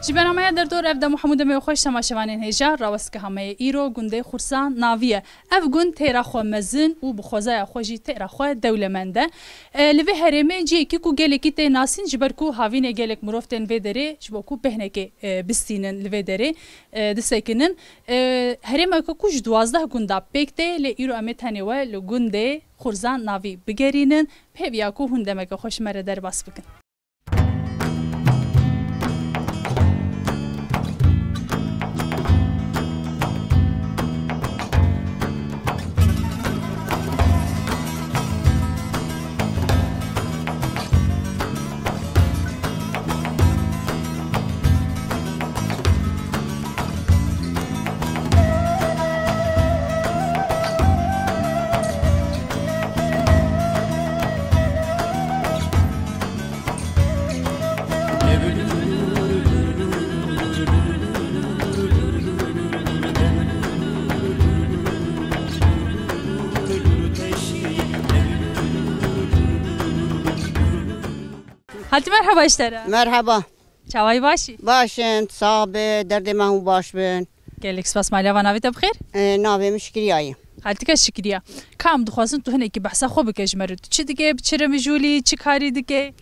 جبرانمای در دور افدا محمود می خوش تماشاوانین هجا راست که همه ایرو گنده خرسان ناویه اف گند تیرا خو مزن و بخوزای خوشی تیرا خو دولمنده لوی هرمه جی کی کو گله کی ته ناسین جبر کو هاوین گلک مروفتن و دره جبو کو بهنه کی بستینن لوی دره دسکنن هرمه کو کوج 12 گندا پکته ل ایرو امتنی و ل گنده خرسان ناوی بگرینن پهویا کو هندمه که خوش مره در باس بکن حالتی مرحبا اشتره مرحبا چاوای باشی باشن صاحب درد ما باش بن گلیک سپاس مالیا و ناویت بخیر ناوی مشکلیایی حالتی که شکریه کام دخواستن تو هنه که بحثا خوب بکش مرد چی دیگه بچره مجولی چی کاری دیگه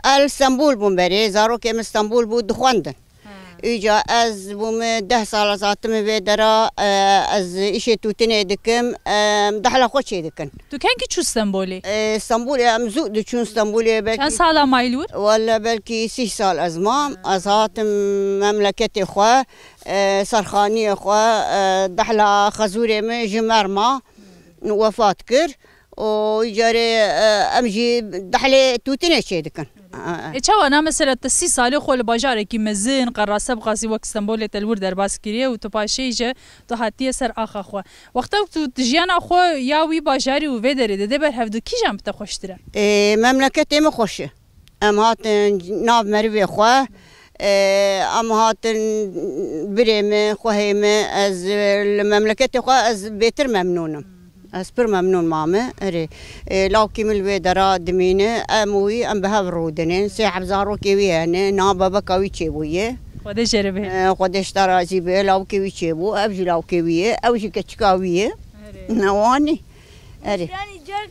استانبول بوم بری زارو که استانبول بود دخواندن ایجا از بوم 10 سال زاتم و درا از ایش توتنه دکم دحلا خوشی دکن تو کن کی چو استانبولی استانبول ام زود چون استانبولی بلکی چند سال مایلور ولا بلکی 6 سال از ما از هاتم مملکت خو سرخانی خو دحلا خزوره من جمر ما وفات کر و ایجاره امجی دحلا توتنه چه دکن انا مثلا 30 ساله خو الباجار کی مزن قراسه بغازي وقت اسطنبول تلور در باسكريه و تو باشيجه تو هاتيه سر اخ خو وقت تو تجيانا خو ياوي باجاري و ودري دبر هفدو کی جام تخشتره مملكتي ما خوشه ام هات ناب مروي خو ام هات بريمه خوهيمه از المملكه خو از بيتر ممنونم اسبر ممنون ماما اري لو كمل ويدرا دمينه اموي ام بها برودنين سيحب زارو كيوي انا نابا بكاوي تشيبويه خود جربه خود اشترى جيبه لو كيوي تشيبو ابجي لو كيويه او شي كتشكاويه نواني اري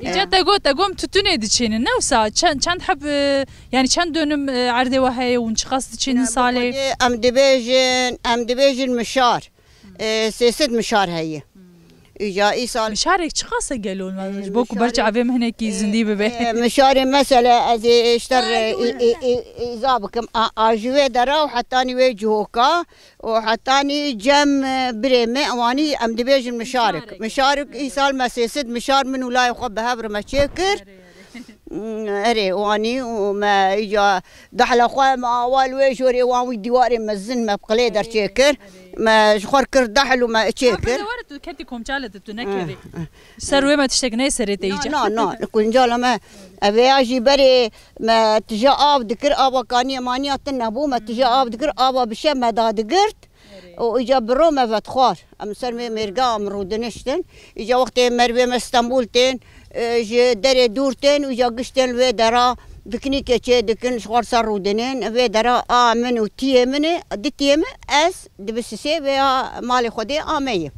جد تقوم تتوني دچين نوسا چند حب يعني چند دونم عرضه وهي ونشخص دچين صالي ام دبيجن مشار سيسد مشار هي إجا إيصال مشارك شخص قالوا لنا بوكو برجع عفيم هنا كي زندي ببي مشاري مثلا از اشتر إزابكم أجوي درا وحتاني وجهوكا وحتاني جم بريمة واني أم دبيج مشارك إيصال مسيسد مشار من ولاي خب هبر مشاكر اري واني وما اجا دحلا خو ما اول ويجوري وان ديواري مزن ما بقلي در شكر ما شخور كر دحل وما شكر دورت كنتي كوم جالت تنكري سروي ما تشتغني سريت ايجا لا كون جالا ما ابي اجي بري ما تجا اب دكر ابا كاني ماني تنبو ما تجا اب دكر ابا بشم ما دادقرت واجا بروما فتخار ام سرمي ميرقا مرودنشتن اجا وقت مروي اسطنبولتين جه در دورتن و جا گشتن و درا بکنی که چه دکن شغال سر رودنین و درا آمن و تیمنه دتیم اس دبسیسه و مال خودی آمیه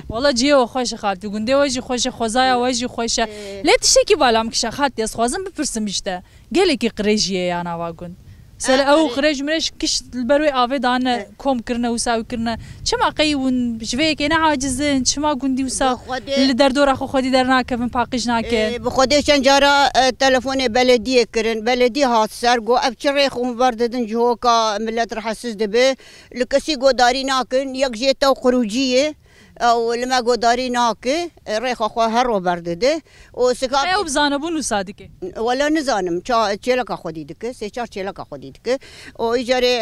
والله جیو خوش خالت گنده وجی خوش خوزای وجی خوش لتشی کی بالام کش خالت یس خوازم بپرسم işte گله کی قریجیه یا نواگون سل او قریج مرش کش البروی آوه دان کوم کرنه وساوی کرنه چما قیون بجوی که نه عاجزن چما گندی وسا لدر دور اخو خودی در ناکفن پاقش ناکه بخودی چند جارا تلفن بلدیه کرن بلدی هات سر گو ابچره خو برددن جوکا ملت رحسس دبه لکسی گو داری ناکن یک جیتا خروجیه او لما قداري ناكي ريخ اخو هرو بردده وسكاك ايو بزانبون وصادقه ولا نزانم تشيلك اخودي دك سيچار تشيلك اخودي دك او يجري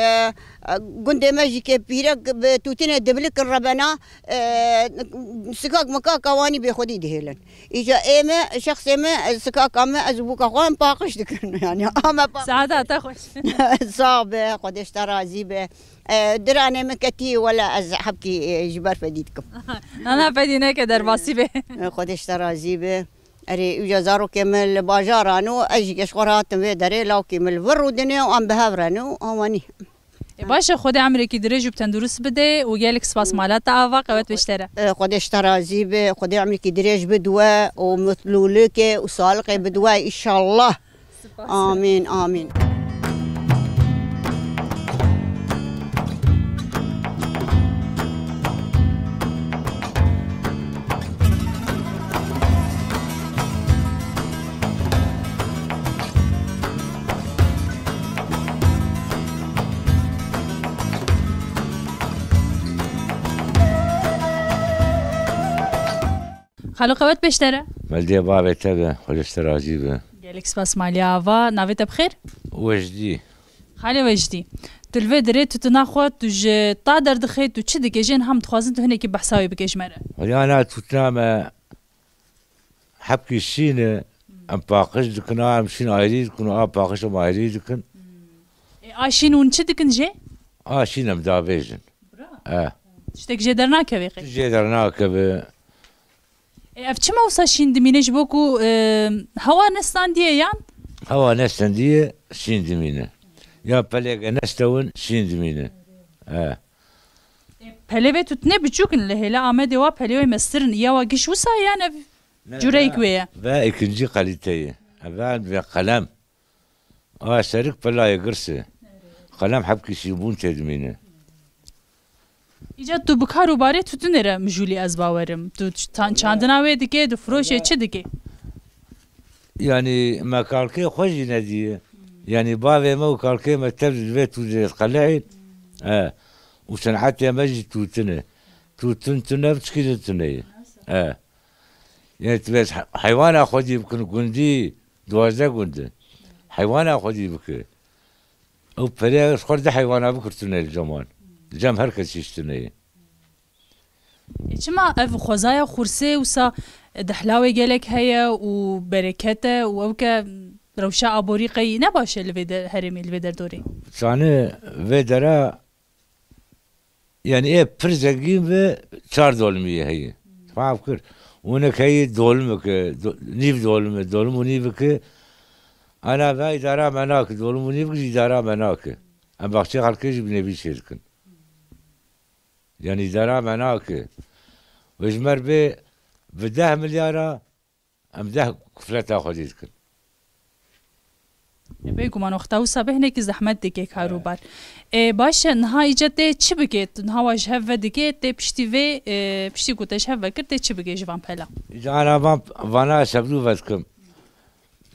غندي ماجي كي بيرك توتين دبلك الربنا سكاك مكا كواني بيخودي دهلن اجا ايما شخص ايما سكاك اما ازبوك اخوان باقش دك يعني اما سعادات اخوش صعبه قد اشترى زيبه درانه مكتي ولا از حبكي جبار فديدكم انا فدينا كدر باسيبه خودش ترازي به اري وجزارو كمل باجارانو اجي اشخرات في دري لو كمل ورو دنيا وام بهابرانو اواني باشه خود عمرك درج بتندرس بده وجالك سپاس مالات آوا قوت بشتره خودش ترازی به خدا عمری که درج بدوه و مطلوله و سالقه بدوه ان شاء الله. آمین آمین. خالو قوت بشتره ملدي بابي تبع خلصت راجي به جالك سپاس مالي آوا ناویت بخیر وجدي خاله وجدی تلوی دره تو تناخو تو ج تا در دخی تو چی دیگه جن هم تخوازن تو هنکی بحثاوی بکش مره ولي انا تنام حبكي الشين ام باقش دكنا مشين عايريد كنا باقش ما عايريد كن آشین اون چی دکن جه شين ام دابيجن شتک جه در ناکه ویقی جي درناك به اف چه موسا شین دمینش بوکو هوا نستان دیه یان هوا نستنديه شين دمينه يا بلغ نستون شين دمينه پلوه تو تنه بچوکن لهلا آمده و پلوه مسترن یا و گش وسا یان جوریک ویا با اكنجي قليتيه ابان بقلم سرك بلا يقرسه قلم حبكي شيبون تدمينه ایجاد تو بکارو باره تو نره مجولی از باورم تو چاندناوی دیگه دو فروشه چه دیگه يعني ما كالكي خوجي نديه يعني بابي ما كالكي ما تبدل بيت وجه قلعين وصنعت يا مجد توتن تنا بتشكيل تنيه يعني تبس حيوان اخذ يمكن قندي دوازه قند حيوان اخذ يمكن او بريغ خرد حيوان بكر تنيه الجمان جام هركز يشتنيه چما اف خوزایا خورسه وسا دحلاوی گلک هيا و برکته و اوکا روشا ابوریقی نباشه الویدر هرمی الویدر دوری سانه ویدرا يعني ايه برزقين به 4 دولمية هي فاكر ونك هي دولمك نيف دولم ونيفك انا باي دارا مناك دولم ونيفك دارا مناك ام بخشي خلكش بنبي شركن يعني دارا مناك وجمر به 10 مليار ام 10 كفلتا خديتكن بگو من وقتا وسا بهنه که زحمت دیگه کاروبار باشه نها ایجاده چی بگید نها واجه و دیگه تی پشتی و پشتی گوتش و کرده چی بگی جوان پلا انا وانا شبلو بدكم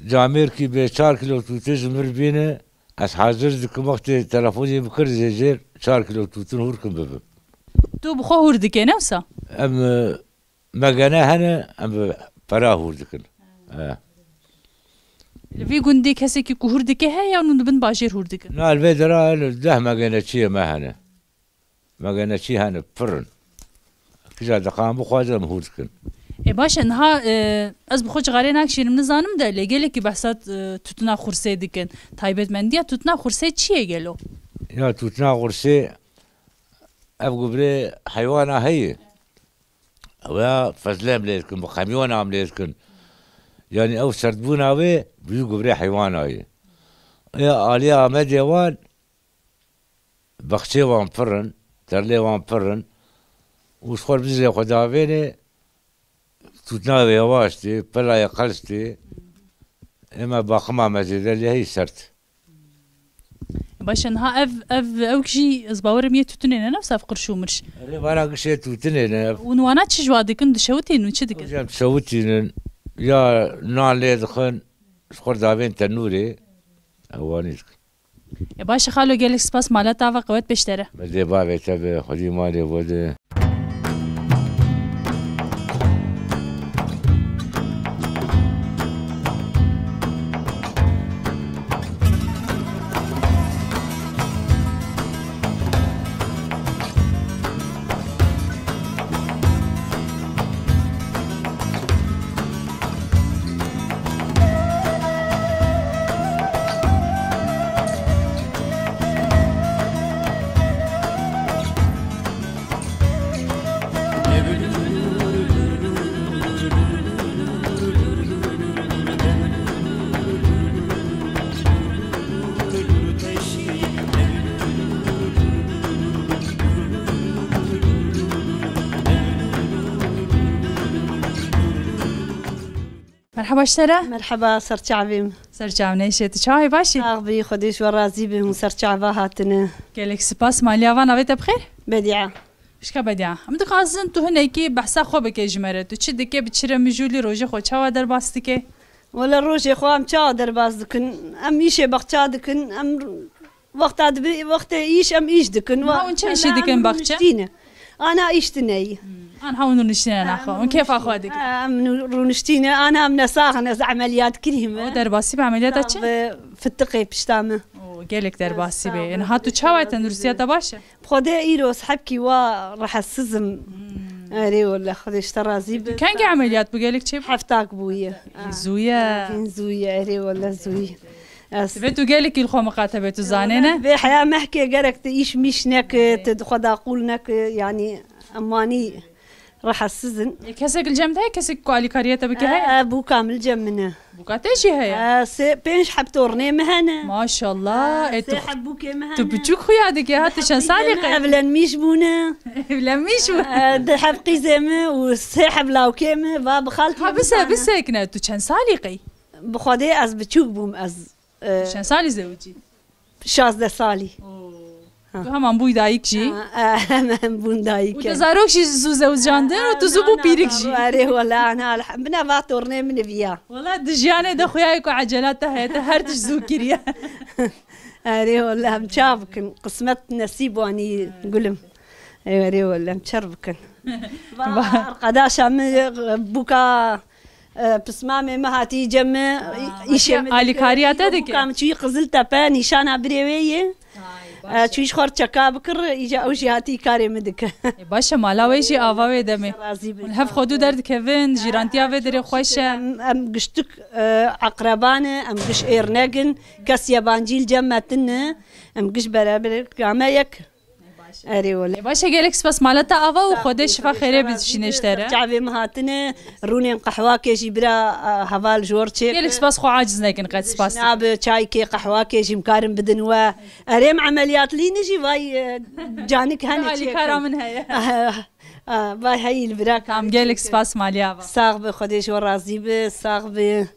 جامير كي ب 4 كيلو توتج مربينه اس حاضر دكم وقت تلفوني بكر زير 4 كيلو توتن هوركم بب تو بخو هور دیگه نوسا ام مگنه هنه ام برا هور دكن في گوندی کسی که هور دیگه هه یا اون بن باجر هور دیگه نا البدرا ده مگنه چی ما هنه مگنه چی هنه فرن كجا دقام بخوازم هور دكن باشه نها از بخو جغاره نکشیرم نزانم ده لگله که بحثات توتنا خورسه دیگن تایبت مندیا توتنا خورسه چیه گلو يا توتنا غرسي ابقوا بري حيوانة هي ويا فزلام ليتكن بخميون عم ليتكن يعني او سردبونا وي بيقوا بري حيوانة هي يا آليا مديوان بخشي وان فرن ترلي وان فرن وشخور بزي خداويني توتنا ويواشتي بلا يقلستي اما باخما مزيدة اللي هي سرت باشه نها اف اوكشي از باورم یه توتنه نفس اف قرشو مرش وانا قشي توتني ونوانا تش جوادكن دشوتين وچ دك جاب شوتين يا نان لي دخن شخور داوين تنوري اوانيك باشه خالو گلک سپاس مالات و قوت بشتره بدي بابي تبع خدي مالي ودي مرحبا اشترى مرحبا سرچاویم سرچاونه شت چای باشی آقای خودش و راضی بهم سرچاوا هاتنه گلک سپاس مالیا و نویت بخیر بدیعه شکا بدیا ام دقازن تو هنکی بحثا خوب که جمره تو چی دکه بچره مجولی روزه خو چاوا در باستی که ولا روزی خو ام چا در باز دکن ام ایشه بخچا دکن ام وقت ایش ام ایش دکن ها اون چه ایشی دکن بخچه انا ایشتنی أنا هون نشتينا ناخو كيف أخوادك؟ رونشتينا أنا من ساخنة عمليات كريمة درباسي بعمليات أشي؟ في التقي بشتامة قالك درباسي بي إن هاتو تشاوي تندرسيا تباشا بخدا إيرو صحبكي راح السزم أري ولا خذ اشترى زيب كان قي عمليات بقالك شيء؟ حفتاك بويا زويا زويا أري ولا زويا بيتو قالك الخو مقاتبة زانينة؟ بحياة محكي قالك تعيش مشنك تدخل أقولنك يعني أماني راح السزن كسك الجمد هاي كسك كوالي كاريتا بكي هاي ابو كامل جمنا بوكاتيشي هاي بينش حبتورني مهنا ما شاء الله اتو حبوك مهنا تبجوك خويادك يا هات شان صادقه قبل ميشبونا بلا ميشو حب قيزمه وسحب لاو كيمه باب خالتي بس كنا تو شان صالقي بخدي از بتشوك بوم از شان صالي زوجي 16 سالي تو هم بوی دایک جی؟ هم بون دایک. و تزاروک شی زوج جاندن و تو زبو پیرک جی. آره ولی أنا بنا واتورني من فيا. والله دجانه دخویای کو عجلات ته هر تش زو کریه. آره ولی هم شافكن قسمت نصيب واني قلم. آره ولی هم شربكن. قداش هم بوكا بسمامي ما هاتي جمع إيشي على كارياته دك. كم شيء قزلت بان نشان عبريوية. چویش خور چکا بکر ایجا اوشی هاتی کاری مدک باشه مالا ویشی آواوی دمی هف خودو درد کهون جیرانتیا و دری خوش ام گشتک عقربانه ام گش ایرنگن کس یابانجیل جمعتنه ام گش برابر کامه یک آره ولی باشه گلکس بس مالتا آوا و خودش شفا خیره بشینشتره جعبه مهاتنه رونين قهوه كيجي برا هوال جورتشي گلکس بس خو عاجز نکن قد سپاس ناب چای کی قهوه كيجي مكارم بدن و اريم عمليات لي نجي واي جانك هني علي كارا من هي باي هاي البرا كام گلکس بس ماليا ساغ به خودش و راضی به ساغ به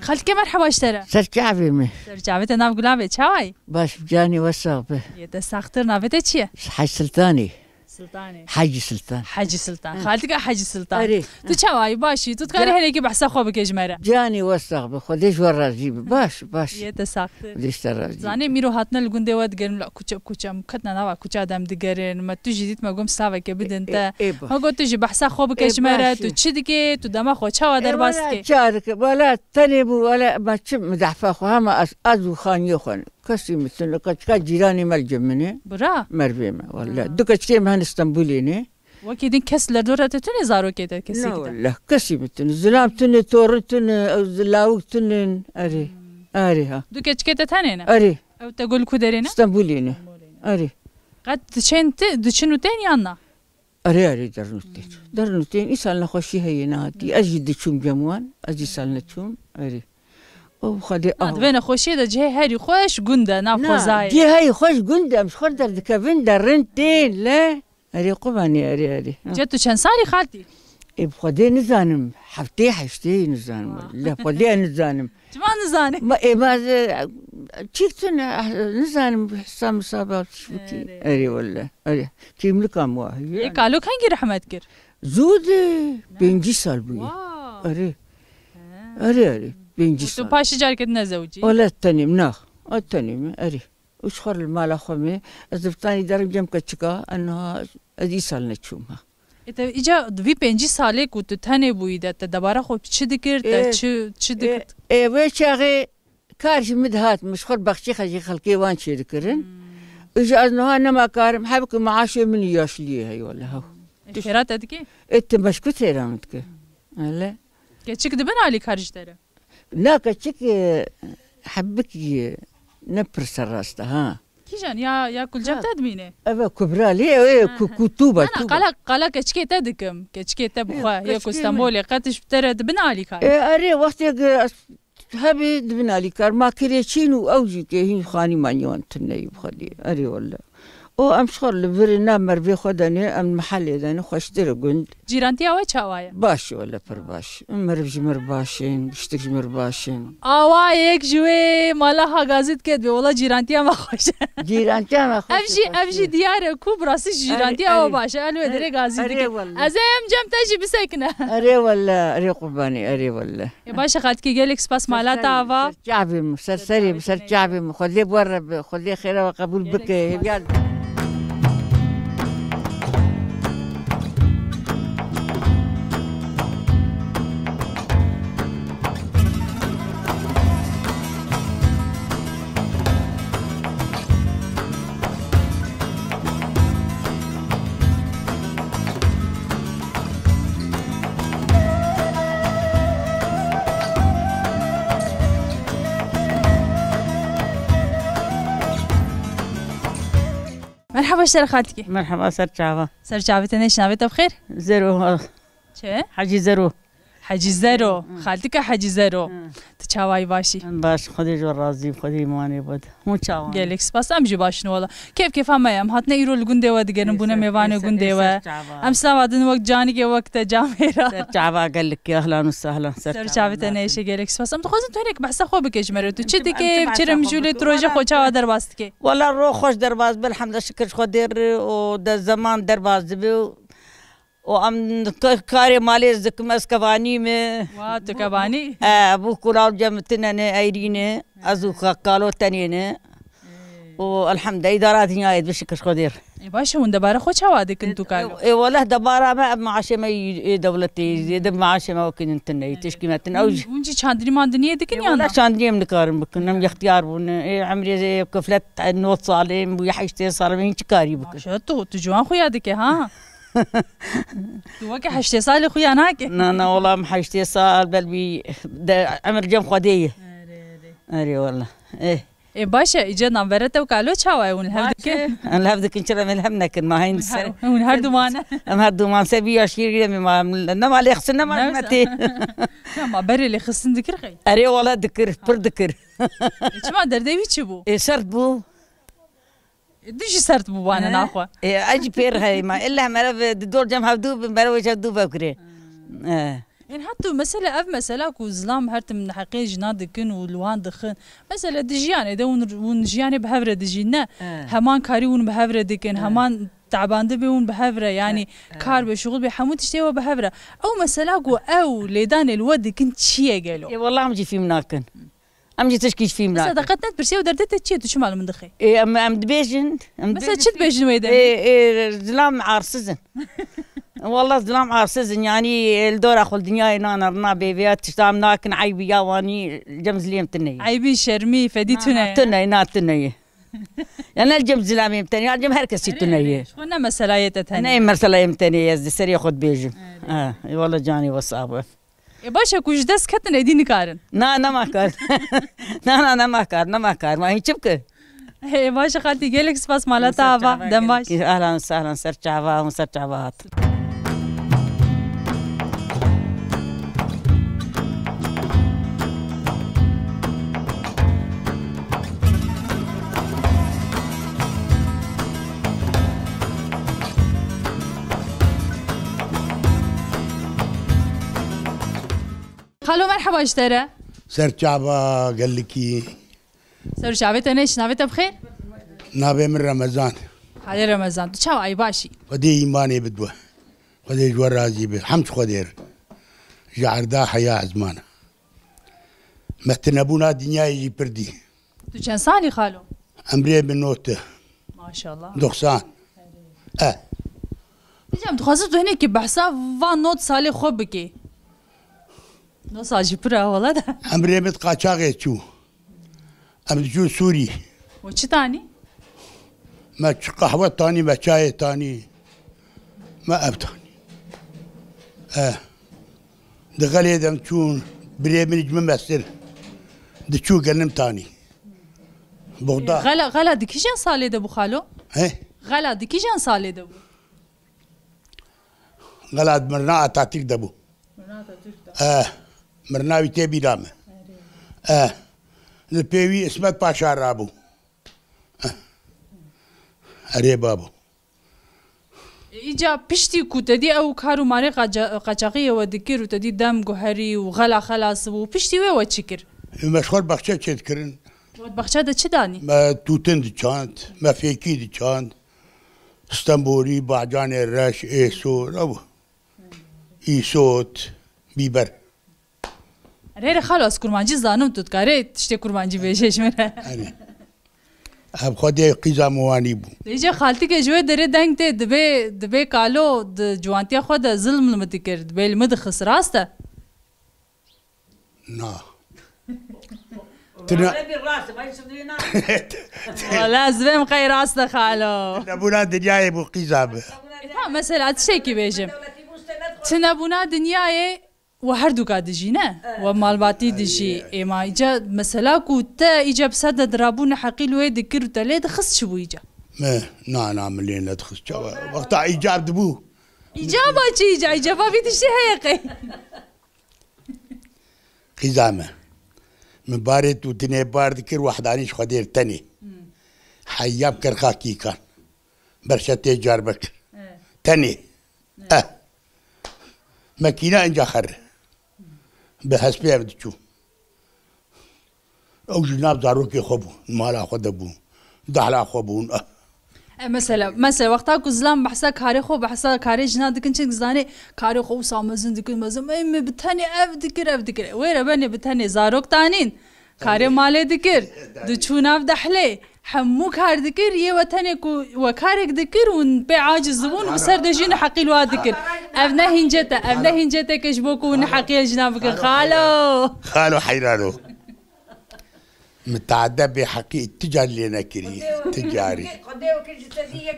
خالتك مرحبا اشترى سرچاوی می سرچاوی ناف گلابه چاوی باش بجاني وصابه يدا ساختر نافته چیه حاج سلطاني سلطاني حاج سلطان حاج سلطان خالتك حاج سلطان أري. تو چاوی باشی تو تکاری هنگی بحثا خوب کجمره جاني وصابه خودش ورازي باش يدا ساختر خودش ترازي زاني میرو هاتنا لگونده ود گرم لا کوچم کتنا نوا کوچا دم دگرن ما تو جدید ما گم ساوه که بدن تا ما گفت تو بحثا خوب کجمره تو چی دیگه تو دما خو چاوا در باست که شارك ولا تنبو ولا ما تشم مدحفه خو هم ازو خاني خون كسي مثل كا جيراني ملجمني برا مربيمه ولا دوك تشيم هان اسطنبوليني وكيدين كسلر دورة توني زارو كده كسي لا كده والله كسي مثل زلام تن تورتن او زلاوك تن اري ها دوكا كده تانينا اري او تقول كودرينا اسطنبوليني اري قد دشنو تاني عنا أري درنوتين إسالنا خوشي هي نادي أجد شوم جموان أجي سالنا شوم أري أو خدي بين خوشي ده جهي هاري خوش جندا ناف خوزاي جي هاي خوش جندا مش خور در دكافين درنتين لا أري قباني أري جاتو شن سالي خالتي بخدي نزانم حشتي نزانم لا بخدي نزانم ما نزاني ما تشيكتنا نزانم حسام صابات شفتي أري والله أري كيم لكام واهي قالوا كان جي رحمتك زود بينجي سال بوي أري بينجي تو سال باشي جارك زوجي ولا التنم ناخ التنم أري وش خر المال أخومي أزفتاني درب جم كتشكا أنها أدي سال نتشومها إذا إجا في بينجي سالي كنت تاني بويدا تدبارا خو بتشي دكر تشي دكر ويش أخي كارش مدهات مش خر بخشي خجي خلقي وان شي ذكرن إجا أنها أنا ما كارم حبك معاشي من ياش لي هاي ولا هو خيرات أدكي إنت مش كتير رامتك لا كتشك دبنا عليك خارج ترى لا كتشك حبك نبر سراستا ها كي تيجان يا كل جاب تدمينه أبا كبرى ليه كتوبة أنا قلق كشكي تدكم كشكي تبخوا هي كاستنبول قاتش بترد بنالي كار أري وقت هبي بنالي كار ما كريتشينو أوجي كهين خاني مانيون تناي بخدي أري والله او ام شغل لبرنا مربي خدني ام محل داني خوشتر قند جيرانتي أوي شوايا باش ولا برباش مربج مرباشين بشتك مرباشين أوايك جوي مالها غازت كده والله جيرانتي ما خوش جيرانتي ما خوش أفجي ديار كوبراسي جيرانتي أو باشا قالوا دري غازي دك أزم جم تجي بسكنة أري ولا أري قرباني أري ولا باشا خالتك جالك سباس مالات أوا شعبي مسرسري مسر شعبي خذي برا خذي خير وقبول بك يا مرحبا شتر خالتك مرحبا سرچاوا سرچاوتنه شناوت بخير زيرو چه حاجي زيرو حجي زيرو خالتك حجي زيرو تشاواي باشي باش خدي جو راضي خدي ماني بود مو تشاوا جالك سباس ام جي باشن والله كيف هم هاتنا يرو الجندي ودقن بونا ميواني جندي و ام سوادن وقت جاني كي وقت جاميرا سرچاوا قال لك اهلا وسهلا سرچاوتنه ايش جالك سباس ام تخوزن تونيك بحث خو بكش مرتو چتي كي بچرم جولي تروجه خو چاوا درباست والله رو خوش درباز بالحمد شكر خدير و ده زمان درباز بي وام كاري مالي زكم اسكباني مي واتو كباني ابو كلاو جمتنا ايرينه ازو قالو تنينه والحمد لله ادارات نهايه بشكر خدير باشا وين دبارة خو شوادي كنتو قالوا اي والله دبارة ما معاش ما دولتي يد معاش ما كنت تني تشكيمتنا اوج وانجي شاندري ماندنيه دكن والله شاندري من كارم بكنا اختيار بون عمري زي كفلت نوت صالم ويحشتي صار من كاري بك شتو تجوان خويا دك ها تو كي حشتي صالي خويا ناك لا والله ما حشتي صال بل بي عمر جم خديه اري والله ايه باشا اجينا برته وقالوا تشاوي ونهبدك نهبدك ان شاء الله من همنا ما هين ونهردو معنا نهردو ما نسبي اشير ما انما على خصنا ما متي ما بري اللي خصن ذكر خي اري والله ذكر بر ذكر ايش ما دردي بيتشبو ايه سرت بو ديش سرت بو انا ناخوا ايه اجي بير هاي ما الا ما دور جم هبدو مروج هبدو بكري يعني حتى مسألة مسألة كوزلام هرت من حقيقة جناد كن ولوان دخن مسألة دجيانة ده ونجيانة بهفرة دجينا همان كاريون بهفرة دكن همان تعبان دبيون بهفرة يعني كار بشغل بحمود تشتيوا بهفرة أو مسألة أو ليدان الود كنت شيء قالوا والله عم جي في مناكن عم جي تشكيش في مناكن صدقتنا برسي ودردت تشيت وشو معلوم من دخي إيه أم دبيجن مثلا شت بيجن ويدا إيه زلام عارسزن والله زلام عارسزن يعني الدور اخو الدنيا انا رنا بيبيات تشتام ناكن عيبي يا واني جمز ليم تني عيبي شرمي فديتنا تني يعني الجمز لامي تني الجم هركسي تني شلون مساله تتهني ناي مساله تني يزدي سري خد بيجم والله جاني وصابه يا باشا كوش دس كتن ايديني كارن نا ما كار نا ما كار ما هي شبكه يا باشا خالتي جالك سباس مالتا ابا دماش اهلا وسهلا سرچاوا وسرچاوات خالو مرحبا اشترى سرچاوا قال لك سرچاوت ايش نابت بخير نابي من رمضان على رمضان تشاو اي باشي خدي ايماني بدوه خدي جوار راضي به حمد خدير جعردا حياه زمانه متنبونا دنيا يجي بردي تو كان صالي خالو امري بنوته ما شاء الله دخسان نجم تخصص هناك بحساب فان نوت صالي خوبكي نو صاجي برا والله ده امري متقاچاغي تشو امري سوري وش تاني ما قهوه تاني ما شاي تاني ما ابتاني دغلي دم تشون بري من جمع مسر دشو قلم تاني بغداد غلا دكيجان صالي دبو خالو ايه غلا دكيجان صالي دبو غلاد مرنا اتاتيك دبو مرناوي تبي دامه البيوي اسمت باشا رابو اري بابو إيجا بشتي كوتدي أو كارو ماري قاچاقية ودكير وتدي دم جوهري وغلا خلاص وبشتي وين وتشكر مشغول بخشة تذكرن بخشة ده شداني ما توتن دي چاند ما فيكي دي چاند استنبولي باجان الرش ايسو رابو ايسوت بيبر ريري خلاص كرمانجي زانم تتكاري تشتي كرمانجي بيشش منه اب خودي قيزا مواني بو إيجا خالتي كجوه دري دنگ تي دبي كالو جوانتيا خود ظلم المتكر دبي المدخس راسته نا ولا زبم خي راسته خالو نبونا دنياي بو قيزا مثلا تشيكي بيجم تنبونا دنياي وهردو دجينا ومالباتي دجي إما إجا مثلا كوتا إجا بسادة درابون حقيل ويد كيرو تلي دخص شبو إجا ما نعمل لنا دخص وقتها إيجاب دبو إجابة شي إجابة في تشتي هيقي قزامة من بارد وتني بارد كير وحدانيش خدير تاني حياب كرخاكي كان برشتي جاربك تاني ماكينة انجا خر بحسبها بدشو او جناب زاروكي خبو مالا خدبو دحلا خبون مثلا وقتا كزلام بحسا كاري خو بحسا كاري جنا دكن چن زاني كاري خو سامزن دكن مزم ام بتاني افدكر وير بني بتاني زاروك تانين كاري مالي دكر دچوناف دحلي حمو كار دكر يه وتاني كو وكارك دكر ون بي عاجز زبون وسر دجين حقيل وادكر ابنا هنجته كشبوكو ون حقيل جنابك خالو حيرانو متعدى بحقي التجاري لنا كري تجاري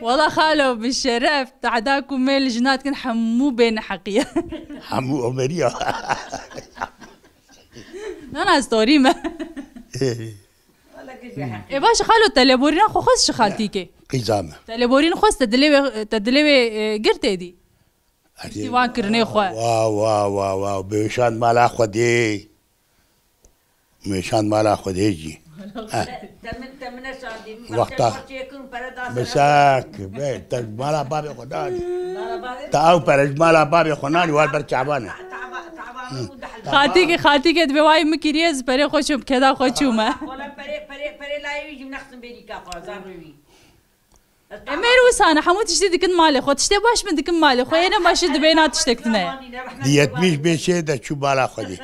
والله خالو بالشرف تعداكم ميل جنات كن حمو بين حقية حمو عمرية أنا ستوري ما إيه باش خالو تلبورين خو خص شخالتيكي قزامة تلبورين خص تدلي قرتي دي سيوان كرني خو واو بيشان مالا خدي ميشان مالا خديجي وقتها مساك بيت مالا بابي خداني تاو برج مالا بابي خناني والبر تعبانه خاتيك دبي مكريز بري خوشم كذا خوشومه ولا بري لا يجي نخصم بيديكا قازاروي ميرو سانا حموت تشتي ديك مالي خو تشتي باش من ديك مالي خو انا ماشي دبينات تشتكتنا ديت مش بشيده شو بالا خدي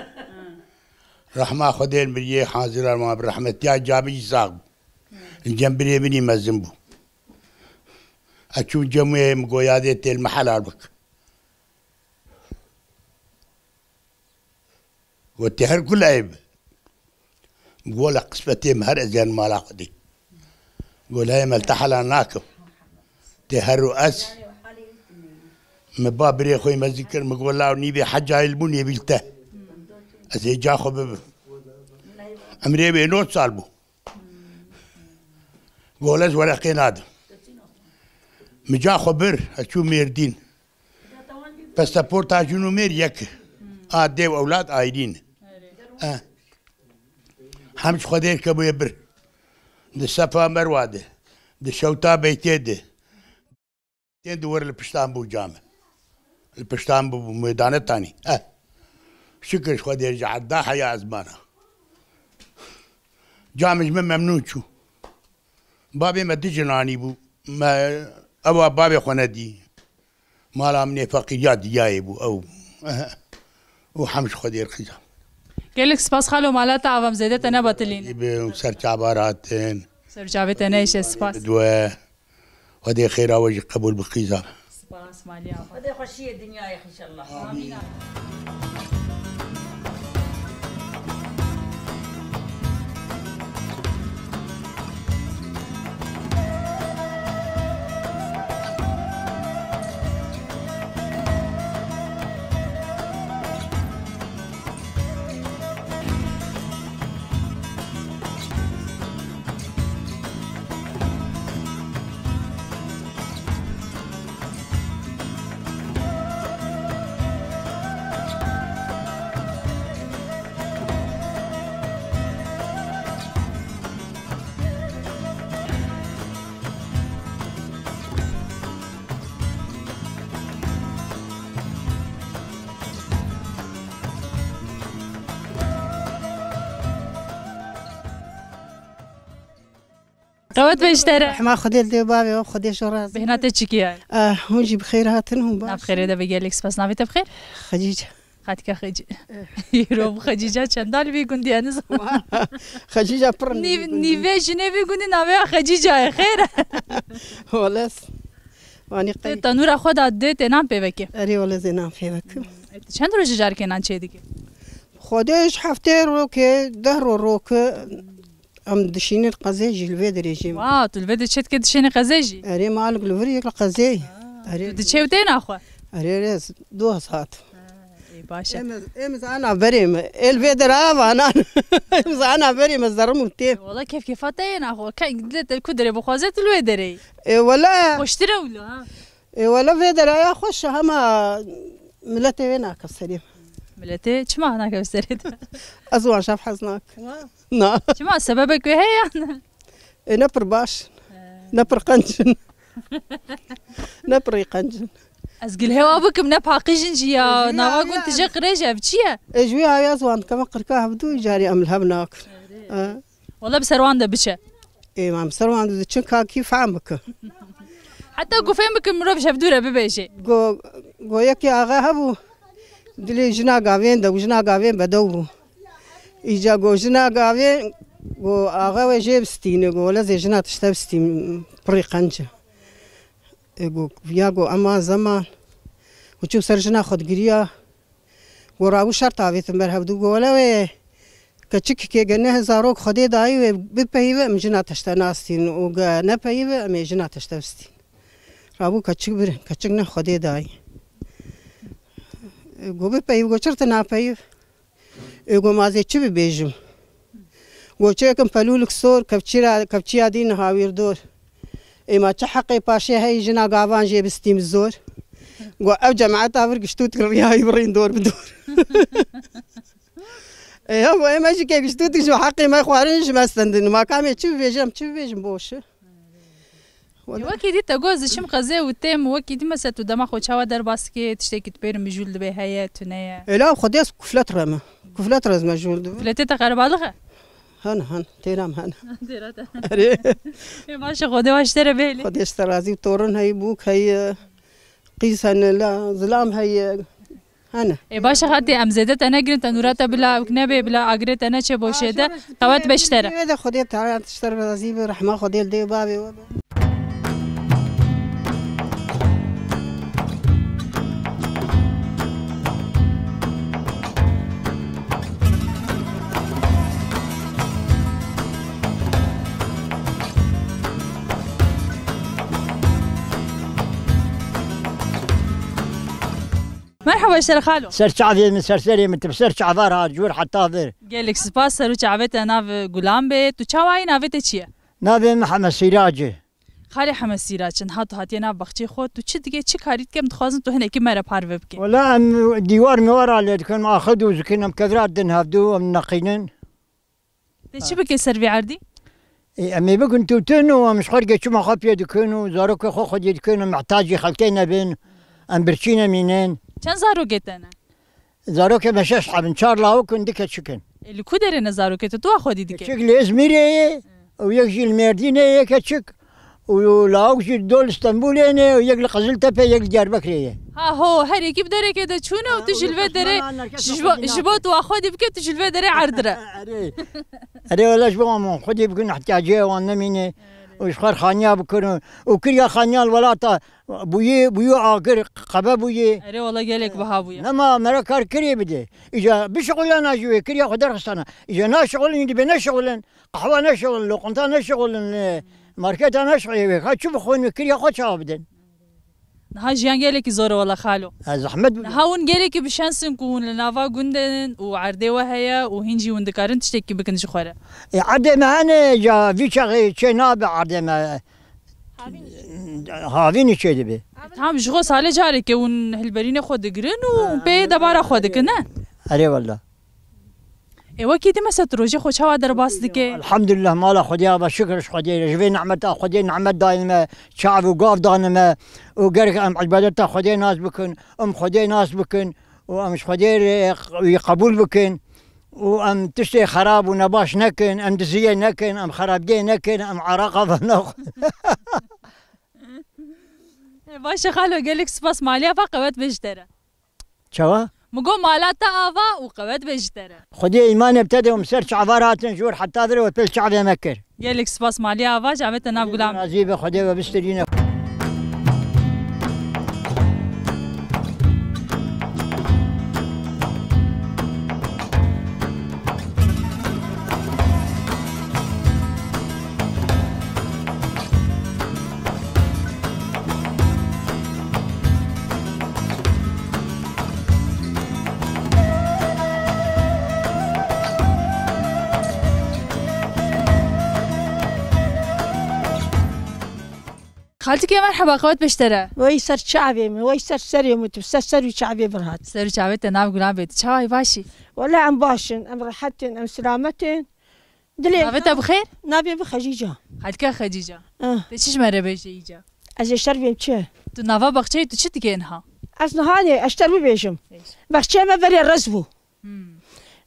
رحمة خدي المريه حاضر ما برحمة يا جابي صاغ الجنبري مني مزنبو اشوف جمعي مقويادة المحل عربك والتهر كل عيب بقول قسمتي مهر زين ما لا خدي قول هاي ملتحل ناكم تهر رؤس مبابري اخوي ما ذكر مقول لا نيبي حاجه يلبوني بيلته ازي جا خبب امري بينوت صالبو قولز ولا قيناد مجا خبر اشو ميردين باسبورت اجونو مير يك ديو اولاد ايدين حمش خدير كبو يبر د صفا مرواده د شوتا بيتيده تندور البشتان بو جامع البشتان بو ميدان الثاني شكر خدير جعل داحة يا زمانه جامج من ممنون شو بابي ما تجناني بو ما ابو بابي خندي ما لا من فقيات جايبو او وحمش خدير خزام قالك سباس خالو مالتا عوام زيدت انا باتلين سرچ عباراتين سرچ انا ايش سباس دوا خدي خير وجه قبول بخيزام سباس ماليا خدي خشيه الدنيا يا اخي ان شاء الله امين قوت بيشتري ما خدي دي بابي وخدي شو راس بهنا تشكي هونجي بخير هاتنهم باش بخير ده بيجي لك سباس نافي بخير خديجة خاتك خديجة يروم خديجة چندال بي گوندي انس خديجة برن نيفي جنيفي گوندي نافي خديجة خير ولا واني تنور خود عده تنام بيبكي اري ولا زينام فيك چند روز جار كنان چه دیگه خودش هفته روكي دهر روك ام دشين القزي جلفي دريجي واو تلفد چت كد دشين قزيجي اري مالك الفريق القزي اري دچه وتين اخو اري رز دو ساعات باشا امز انا بريم الفيدر انا امز انا بريم زرم تي والله كيف فاتين اخو كان قلت الكدري بخوزت الويدري ولا واشتري ولا ولا فيدر يا خوش هما ملتي وينك السليم ملتي شما هناك بسريت ازوان شاف حزناك نا شما سببك هي نبر باش نبر قنجن نبر قنجن ازقل هوا بك من باقي جنجيا نوا كنت جا قريجه بتشيا اجوي هاي ازوان كما قركاه بدو جاري املها بناك والله بسروان ده بتشا اي ما بسروان ده تشكا كيف عمك حتى قفين بك مروبش بدوره ببيشي go yake aga habu dile jina gaven da jina gaven badau ija go jina gaven go aga we jebstine go la jina tshtabstim priqanja go via go ama zaman وشوف سرجنا خد قريا وراو شرط عبيت مرهب دو ولا وي كتشك كي جنه زاروك خدي داي ببيبه مجنا تشتناستين وغا نبيبه مجنا تشتبستين رابو كتشك بر كتشكنا خدي داي go ببيبه go شرط نابيب go مازي تشبي بيجم go تشكم فلولك صور كبتشيا دين هاوير دور ما تحقي باشي هي جنا غافان جيبستيم الزور او جماعات افرق شتوت الرياء يبرين دور بدور هو ماشي كيف شتوت شو حقي ما خوارنش ما استندن ما كان تشوف بيجم بوش وكيدي تجوز شم قزي وتم وكيدي مسا تو دما خو چاوا در باسكي تشتكي تبير مجول به هي تنيا لا خديس كفلت رما كفلت رز مجول فلتت قربالغه هن تيرام هن تيراتا ماشي خدي واشتري بيلي خدي اشترازي تورن هي بوك هي قيسا لا ظلام هي هنا باشا خدي امزدت انا قلت نورات بلا كنبه بلا اجرت انا چه بوشده قوت بشتري هذا خدي تعال تشتري رزيب رحمه خدي دي بابي مرحبا اشتري خالو سر شعبي من سرسري من تبسر شعبارها جور حتى فير قالك سباس سرو شعبت انا في غلام بيت وشاواي نافت تشيا نابي محمد سراجي خالي حمد سراج هاتو هاتي انا بختي خود تو چه دیگه چه کاریت کم تخوازن تو هنکی مرا پارو بکن ولا ديوار مورا اللي كان ماخذ وزكنا مكذرات دن هفدو من نقينن چه بك سروي عردي امي بكن توتنو مش خرجه شو ما خافيه دكنو زاروك خو خد يدكنو محتاجي خلتينا بين ام برشينا منين چند زارو گتنه زاروك مشاش حب ان شاء الله وكن ديك تشكن اللي كودر نزارو كت تو خودي ديك شكل ازميري ويجي المردينه كتشك ولاوجي دول اسطنبولينه ويجي قزلتبه يجي جاربكريه ها هو هري كيف دره كده چونه وتجلبه دره جبوت واخودي بك تجلبه دره عردره اري ولا جبوم خدي بكن احتياجيه وانا مين وشخر خانيا بكن وكريا خانيا الولاطه بوي عاقر قبا بوي اري والله قالك بهابويا نما مركار كري بدي اجا بشغل انا جوي كريا خدر خصنا اجا نا شغل ندي بنا شغل قهوه نا شغل لقنطه نا شغل ماركت انا شغل شوف خوين كريا خد بدن ها جيان قالك زور والله خالو زحمت هاون قالك بشانسن كون لنافا غوندن وعردي وهيا وهنجي وندكارن تشتكي بكنش خوره عردي معنا جا في شغي شناب عردي ما هاوینی چه دیبه؟ هم جغو سال جاری که اون هلبرین خود گرن و به دبارا خود کنه. آره والله. ایوا کی دی مثلا روزی خوش هوا در باس دیگه. الحمدلله مالا خدیا با شکرش خدیا جوی نعمت خدیا نعمت دائمه شعب و قاف دانمه و گرک ام عبادت خدیا ناز بکن خدیا ناز بکن و امش خدیا قبول بکن وام تشتي خراب ونباش نكن ام دزيه نكن ام خراب دي نكن ام عراقه فنخ باشه خالو قالك سباس ماليا فقوت بجتره شوا مقو مالاتا آفا وقوت بجتره خدي ايمان ابتدى ومسرش عبارات نشور حتى ادري وتل شعب مكر قالك سباس ماليا آفا جابت ناب غلام عزيبه خدي وبسترينا خالتك يا مرحبا قوت بجتره ويسر شعبي ويسر سري متفسر سري شعبي برهات سر جابت ناب غلام بيت شاي باشي ولا عم باشن ام راحتن ام سلامتن دليل نابت بخير نابي بخجيجه خالتك خديجه تشيش مره بيجيجه از شربي تشه تو نافا بخشي تو شت كينها از نهاني اشتر بيجم بخشي ما بري رزبو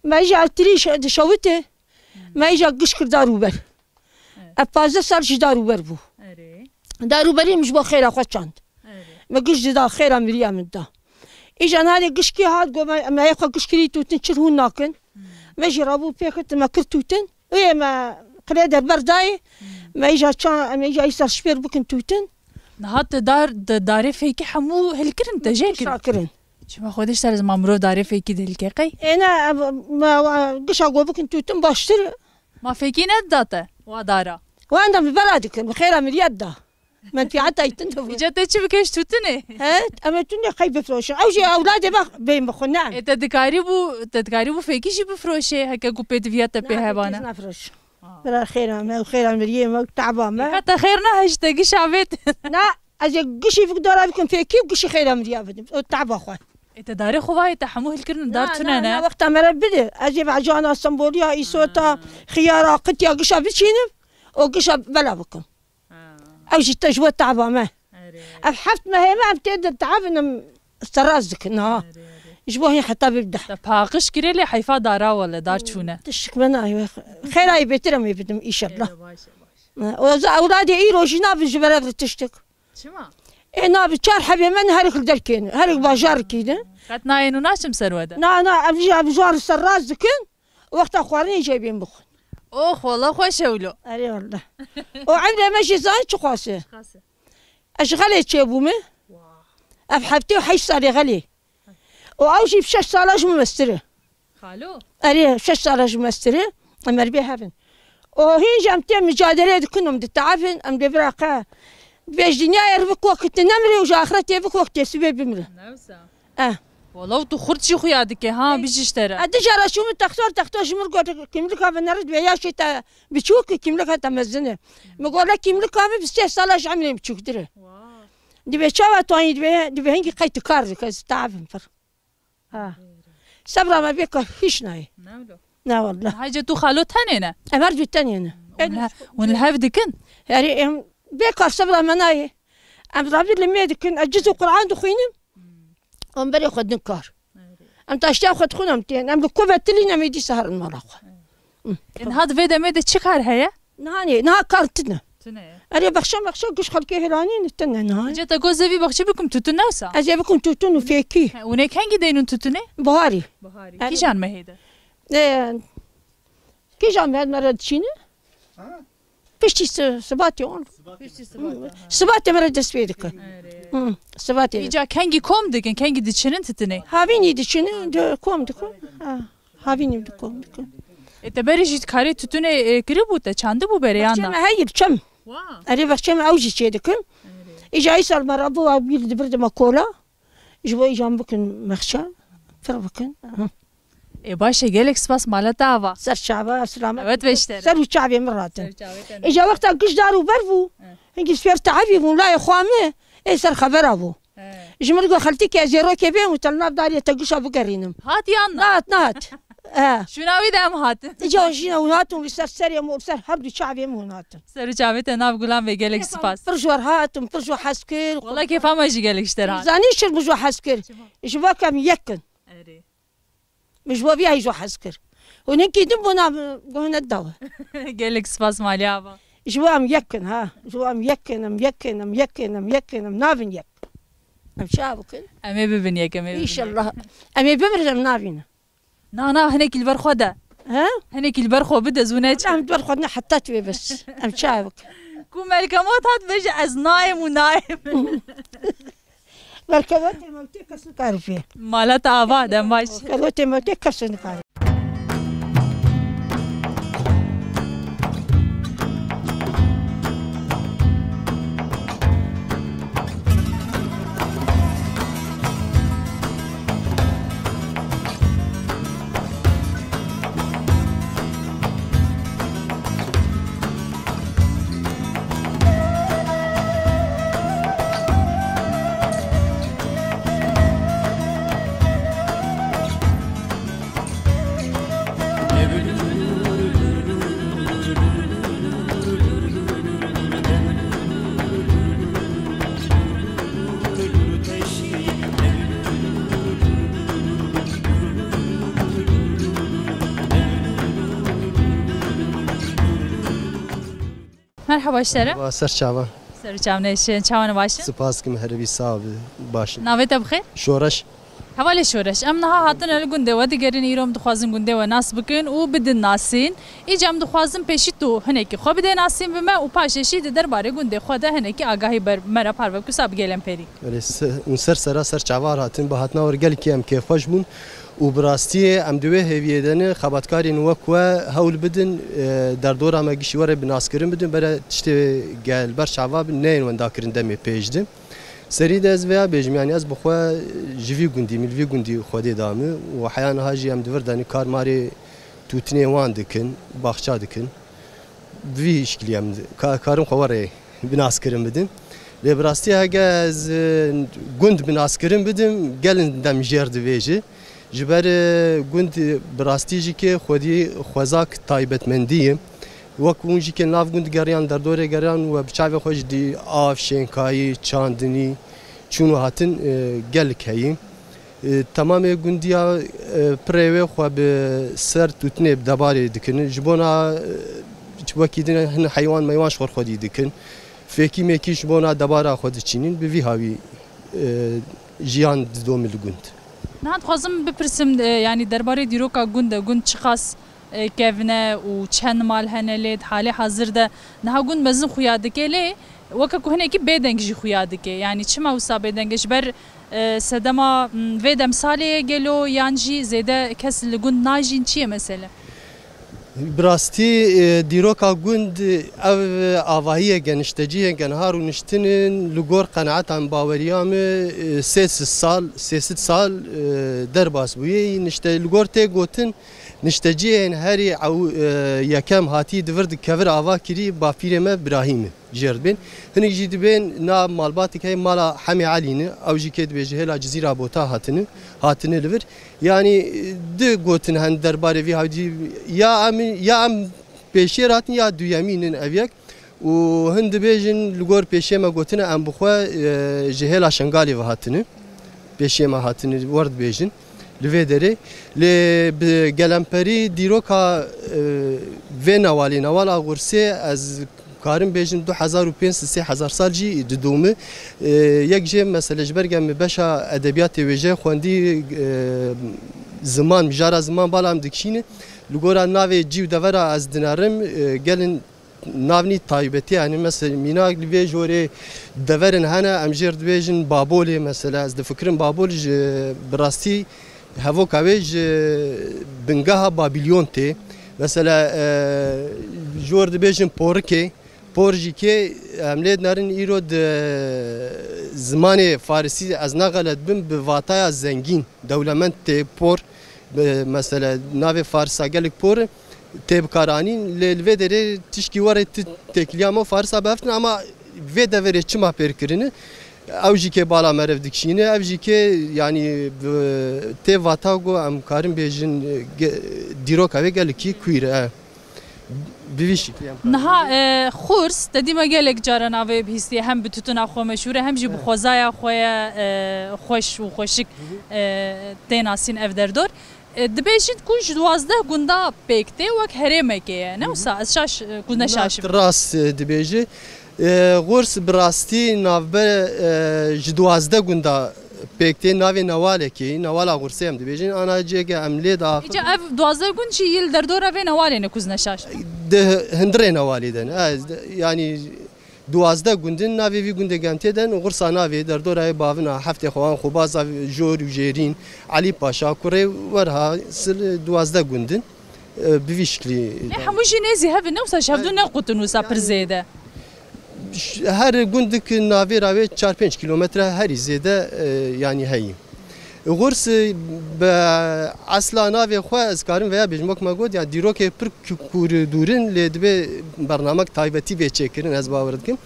ما يجي التريش شوته ما يجي قشكر دارو بر افازه صار دارو بر بو دارو بري مش بو خير اخو چاند ما قش دا خير امريا من دا اجا نالي قشكي هاد قو ما ياخو قشكري توتن شرهون ناكن ما جربوا بيكت ما كرتوتن ويا ما قريدر برداي ما يجا چان ما يجا يسر شبير بكن توتن نهات دار فيكي حمو هلكرن تجاكر شاكرن شو ما خودش ترى مامرو دار فيكي دلكي انا ما قش اقو بكن توتن باشتر ما فيكي نداته ودارا وانا ببلادك بخير امريا دا ما انت حتى يتنتفوا جاتك بكيش توتني هات اما توني خايب بفروشه او جي اولادي بين بخنان انت تدكاري فيكي شي بفروشه هكا كوبيت فياتا بهبانا نفرش بلا خير ما خير مريم ما تعبان ما حتى خيرنا هشتاقي شعبت لا اجي قشي في دار بكم فيكي وقشي خير مريم تعب اخوان انت داري خواي تحمو الكرن دار تنانا وقتها ما بدي اجي عجانا اسطنبوليا ايسوتا خيارا قتيا قشا بتشينم وقشا بلا بكم او جي تجوى تعبا ما افحفت ما هي ما بتقدر تعب انم استرازك انها جبوهي حتى بيبدا باقش كريلي حيفا دارا ولا دار شونه تشك منا خير اي بيترم يبدم ان شاء الله اولادي ايرو جناب الجبل تشتك شما انا بتشار حبي من هرك الدركين هرك باجار كيده قتنا انو ناشم سروده نا ابجي ابجار السرازكن وقت اخواني جايبين بخ اوه والله خوش ولو اي والله وعندي ماشي زاي خاصه اشغلي تشبومه افحبتي وحيش صار غلي واوجي بشش صالاج ممستره خالو اري شش صالاج ممستره امر بها هبن وهي جامتي مجادله كنهم تعرفن ام دبرقه بيج دنيا يرفق وقت نمري وجا اخرتي يرفق وقت سبب بمره والله تو خرجي خويادك ها بيجي اشترى ادجara شو تختار شو مرقو كيملك بنرد ويا شي بتشوك كيملك تمزنه مقول لك كيملك بس صلاش عملي بتشوك دره دي بيشوا توي دي هنجي قيت كارك تعرفن فر صبره ما بيك فيش ناي لا والله حاجه تو خالو ثانينا امرجو ثانينا ونلهاف دكن يعني بيكر صبره مناي ام رابي لما دكن اجزو قران دخينم ام بري خد نكار ام تاشتا خد خونم تين ام لكوبه تلينا ميدي سهر المراخ ان هاد فيدا ميدا تشكار هيا نهاني نا كارتنا اري بخشم قش خلكي هلاني نتنا نهاني جتا جوزبي بخشي بكم توتنوسا اجي بكم توتن فيكي ونيك هنجي دينون توتني بهاري كي جان ما هيدا كي جان هاد مرد شينه بشتي سباتي اون سباتي مرد سويدك سباتي يجا كانجي كوم دكن كانجي دتشنن تتني هافيني دتشنن كوم دكن هافيني دكن انت بريجي كاري توتني كريبوتا چاند بو بريانا ما هي بچم اري بخشم اوجي شيدكن اجا يسال مرابو ابيل برد ماكولا جبو جام بكن مخشا فربكن باشا جالك سباس مالتا افا سر شعبا سلامة وات بيشتري سر شعبي مرات اجا وقت قش دارو برفو هنجي سفير تعبي ولا يا خوامه اي سر خبر ابو جمرقو خلتك يا زيرو كيبين وتلناب داري تقش ابو قرينم هات يانا نات شو ناوي دام هات اجا شينا وناتهم سر سر يا مو سر هبدو شعبي مونات سر شعبي تناف غلام بيجالك سباس برجور هاتم برجو حسكر والله كيف ما يجي جالك اشترى زانيش برجو حسكر جوا كم يكن مش بو بيها يجوا حسكر ونكيدم بنا بنا الدواء gelek spas mali ava. جوام يكن ها جوام يكن نافين يك أم شابكن Eme bibin yek eme إن شاء الله أمي بمرجم نافينا na hinek il berxo da ها hinek il berxo bide zunech نعم دور خدنا حتى توي بس أم شابك ku melkemot hat beje ez naim û naim مركبات موتي كسر كارفيه malat ava dem baş كلوتي موتي كسر كارفيه Merhaba işlere. سرچاوه Serçam neşin çavanı başı. سپاس که مهربی صاحب باش Navete bixir. شورش Havale şoreş. Em naha hatin el gunde ve digerin îrom dixwazin gunde ve nas bikin û bidin nasîn. Îcem dixwazin peşî tu hinekî xwe bide nasîn bime û paşeşî di derbarê gundê xwe de hinekî agahî ber me re parve kusa bigêlem perî. اون سر سرا سر چاوار هاتن به هاتنا ورگل کی ام کیف خوش بون و براستی ام دوی هویدن خباتکارین وکوا هول بدن در دور ام گشوره بناسکرین بدن بره تشتی گل بر شعواب نین وندا کرین دمی پیجدم سری دز ویا بجم یعنی از بخوا جوی گوندی ملوی گوندی خودی دامه و حیان هاجی ام دور دانی کار ماری توتنی وان دکن باخچا دکن وی شکلی ام کارم خواره بناسکرین بدن لبراستی اگه از گوند بناسکرین بدم گلن دم جرد ویجی جبر گوند براستی جی که خودی خوزاک تایبتمندیه وقت اونجی که ناف گوند گریان در دوره گریان و بچه خوش دی آف شنکایی چاندنی چونو هاتن گل کهیم تمام گوندیا پریوه خو به سر توتنه دباری دکن جبونا وقتی دن هن حیوان میوانش خور خودی دکن فکی میکیش بونا دبارا خود چینین به وی هاوی جیان دومل گوند Naha dixwazim bipirsim yani derbarê dîroka gund de gund çi qas kevne û çend mal hene lê di halê hazir de niha gund mezin xuya dike lê weke ku hinekî bêdeng jî xuya dike yani çima wisa bêdeng ji ber sedema vê demsalê gelo yan jî zêde kes li gund najîn çi ye mesele براستی دیروکا گوند او آواهی گنشتجی گنهار و نشتنن لگور قناعتان باوریام 3 سال در باس بویه نشته لگور تی گوتن نشتجی هری یکم هاتی دورد کور آوا کری با فیرمه براهیم جرد بین هنگ جید بین نا مالباتی که مالا حمی علینه او جی که دبیجه هلا جزیره بوتا هاتنه لور yani de gotin han derbare vi havdi ya am peşer hatin ya duyaminin evyak u hind bejin lugor peşeme gotina am buxwa jehela şangali ve hatini peşeme hatini word bejin lvedere le gelamperi diroka ve navala gurse az karim bejin 2005 سال جی دومه یک جه مثلا جبرگم بشا ادبیات وجه خوندی زمان مجارا زمان بالام دکشینه لگورا ناوی جیو دورا از دنارم گلن ناونی تایبتی یعنی مثلا میناگ لوی جوری دورن هنه امجر دویجن بابولی مثلا از دفکرم بابول براستی هوا کویج بنگاه بابلیون تی مثلا جور دویجن پورکی پورجی که عملیات نرین ایرود زمان فارسی از نقلت بیم به واتای زنگین دولمند پور مثلا ناو فارسا گلک پور تب کارانی لوی دره تشکی واره تکلیامو فارسا بفتن اما وی دوره چما پرکرینه اوجی که بالا مرف دکشینه اوجی که یعنی تب واتاگو ام کارم بیجن دیروکا و گلکی کویره Niha xurs dedîme gelek caran avê bihîstiye hem bi tutuna xwe meşhûr e hem jî bi xwezaya xwe ye xweş û xweşik tê nasîn ev derdor. دبیجید کوش 12 گوندا پێکتێ وەک هەرێمێکەیە نەوسا ئەس شاش گوندە شاشم ڕاست دەبێژێ غورس بڕاستی ناوبەر ji 12 گوندا پێکتێ navê newalekê newala Xursê em dibêjin ana cêge em lê da Îca ev 12 gund jî yil derdora vê newalê ne kuzne şaş di hindirê newalê den yanî 12 gundin navê vî gundê em tê den û Xursa navê derdorayê bavina heftê xwehan xwebaza jor û jêrîn Elî Paşa kurê werha sir 12 gundin bi vî şiklî hemû jî nêzî hevin newsa hevdû nequtin wisa pir zêde her gundik navê ravê 4-5 kilometre herî zêde yanî heyî Xurs bi esla navê xwe ez karim veya bêjmek me got ya dîrokê pir kurdûrin lê dibe bernamek taybetî vê çêkirin ez bawer dikim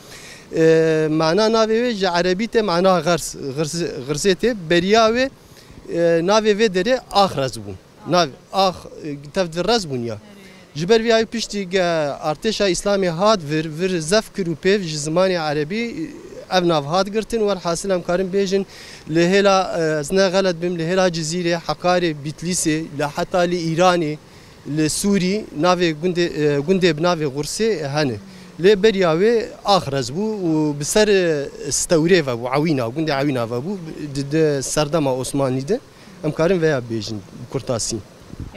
mana navê wê ji erebî tê mana Xursê tê beriya wê navê vê derê Axrez bû tev direz bûn ya ji ber vî ayê piştî artêşa İslamê hat vir zef kir û pêv ji zimanê erebî ev nav hat girtin werhasil em karin bêjin li hêla ez ne xelet bim li hêla Cizîrê Hekarê Bîtlîsê li heta li Îranê li Sûrî navê gundê bi navê Xursê hene lê beriya wê Axrez bû û bi ser stewrê ve bû Ewîna gundê Ewîna ve bû di serdema Osmanî de em karin veya bêjin kurtasî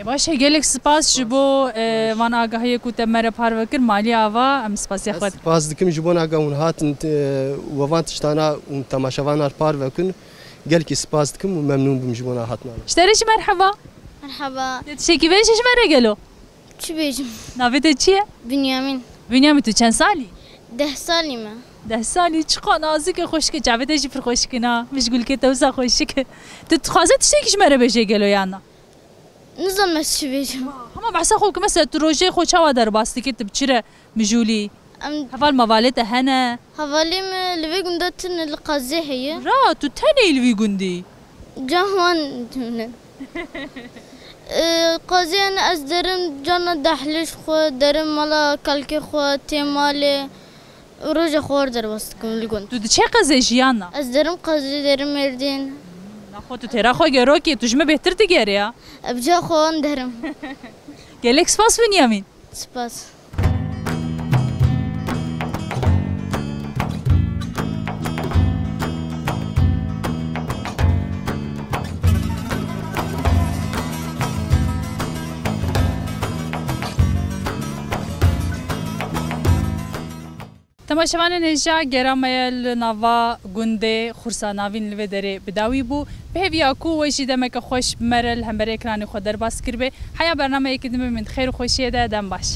باشه gelek spas ji bo van agahiyê ku te mere parve kir malî ava em spasiyê xwe spas dikim ji bo naga hûn hatin wevan tiştana û temaşevanar parve kin gelekî spas dikim û memnûn bûm ji bo hatna ji te re jî merheba Merhaba. Tişekî vê ji me re gelo Çi bêjim? Navê te çi ye? Bünyamin. Bünyamin tu çend salî? 10 salî me. 10 salî çiqa nazîk e xweşik e çavê te jî pir xweşik e mijgulkê te wisa xweşik e tu dixwaze tiştekî ji me re bêje gelo yan na Nizanım ez çi bêjim. Hema behsa xwe ki mesela tu rojê xwe çawa derbastî kir tu biçîre mijûlî heval mevalê te hene Hevalê me li vê gunda tin li qazê heye. Ra tu tenê li vî gundî Can wan tune. Qazê ne ez derim cana dehlêj xwe derim mala kalkê xwe tê malê roja xwe war derbast dikim li gund. Tu diçe qezê jiyan na Ez derim qazê derim Mêrdîn. Xwe tu têra xwe gerokî tu ji me bêhtir digere ya Ebca xwe wan derim. Gelek spas Bünyamin Spas. Temaşevanên hêja geramaya li nava gundê Xursa navîn li vê derê bidawî bû bi hêviya ku we jî demeke xweş mere li hemberê ekranê xwe derbas kiribê heya bernameyekî dimê min xêr û xweşiyê de dem baş